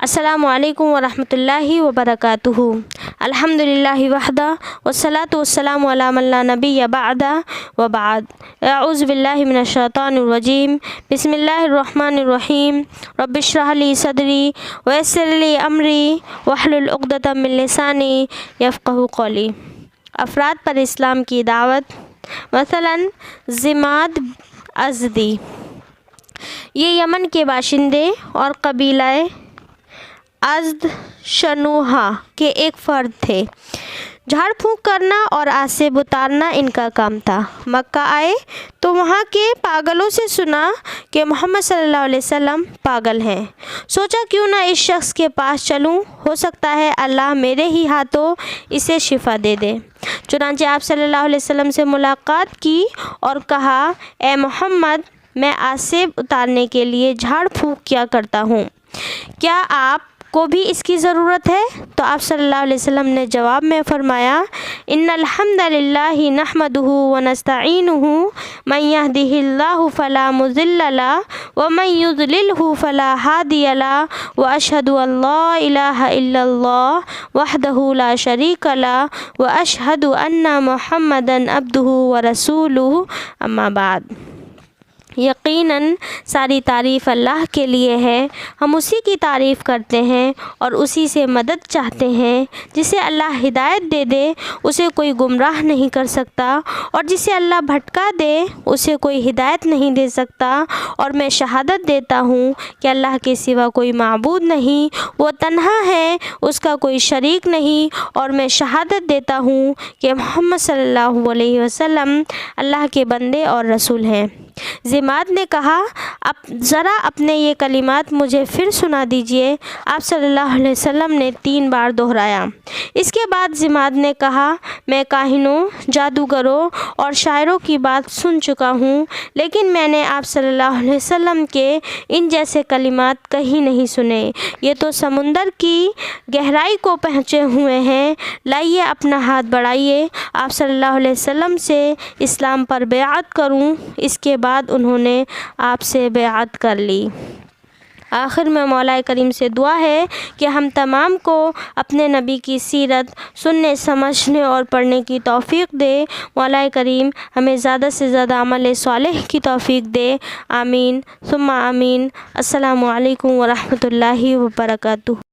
السلام علیکم ورحمۃ اللہ وبرکاتہ۔ الحمدللہ وحدہ والصلاۃ والسلام علی من لا نبی بعدہ وبعد۔ اعوذ باللہ من الشیطان الرجیم، بسم اللہ الرحمن الرحیم۔ رب اشرح لی صدری ویسر لی امری واحلل عقدۃ من لسانی یفقہوا قولی۔ افراد پر اسلام کی دعوت، مثلاً ضماد ازدی، یہ یمن کے باشندے اور قبیلہ ازد شنوہا کے ایک فرد تھے۔ جھاڑ پھونک کرنا اور آسیب اتارنا ان کا کام تھا۔ مکہ آئے تو وہاں کے پاگلوں سے سنا کہ محمد صلی اللہ علیہ وسلم پاگل ہیں۔ سوچا کیوں نہ اس شخص کے پاس چلوں، ہو سکتا ہے اللہ میرے ہی ہاتھوں اسے شفا دے دے۔ چنانچہ آپ صلی اللہ علیہ وسلم سے ملاقات کی اور کہا، اے محمد، میں آسیب اتارنے کے لیے جھاڑ پھونک کیا کرتا ہوں، کیا آپ کو بھی اس کی ضرورت ہے؟ تو آپ صلی اللہ علیہ وسلم نے جواب میں فرمایا، ان الحمد للہ نحمدہ ونستعینہ، من یہدہ اللہ فلا مضل لہ ومن یضللہ فلا ہادی لہ، واشہد ان لا الہ الا اللہ وحدہ لا شریک لہ، واشہد ان محمدا عبدہ ورسولہ، اما بعد۔ یقیناً ساری تعریف اللہ کے لیے ہے، ہم اسی کی تعریف کرتے ہیں اور اسی سے مدد چاہتے ہیں۔ جسے اللہ ہدایت دے دے اسے کوئی گمراہ نہیں کر سکتا، اور جسے اللہ بھٹکا دے اسے کوئی ہدایت نہیں دے سکتا۔ اور میں شہادت دیتا ہوں کہ اللہ کے سوا کوئی معبود نہیں، وہ تنہا ہے، اس کا کوئی شریک نہیں، اور میں شہادت دیتا ہوں کہ محمد صلی اللہ علیہ وسلم اللہ کے بندے اور رسول ہیں۔ ضماد نے کہا، اب ذرا اپنے یہ کلمات مجھے پھر سنا دیجئے۔ آپ صلی اللہ علیہ وسلم نے 3 بار دہرایا۔ اس کے بعد ضماد نے کہا، میں کاہنوں، جادوگروں اور شاعروں کی بات سن چکا ہوں، لیکن میں نے آپ صلی اللہ علیہ وسلم کے ان جیسے کلمات کہیں نہیں سنے۔ یہ تو سمندر کی گہرائی کو پہنچے ہوئے ہیں۔ لائیے اپنا ہاتھ بڑھائیے، آپ صلی اللہ علیہ وسلم سے اسلام پر بیعت کروں۔ اس کے بعد انہوں نے آپ سے بیعت کر لی۔ آخر میں مولا کریم سے دعا ہے کہ ہم تمام کو اپنے نبی کی سیرت سننے، سمجھنے اور پڑھنے کی توفیق دے۔ مولا کریم ہمیں زیادہ سے زیادہ عمل صالح کی توفیق دے، آمین ثم آمین۔ السلام علیکم ورحمۃ اللہ وبرکاتہ۔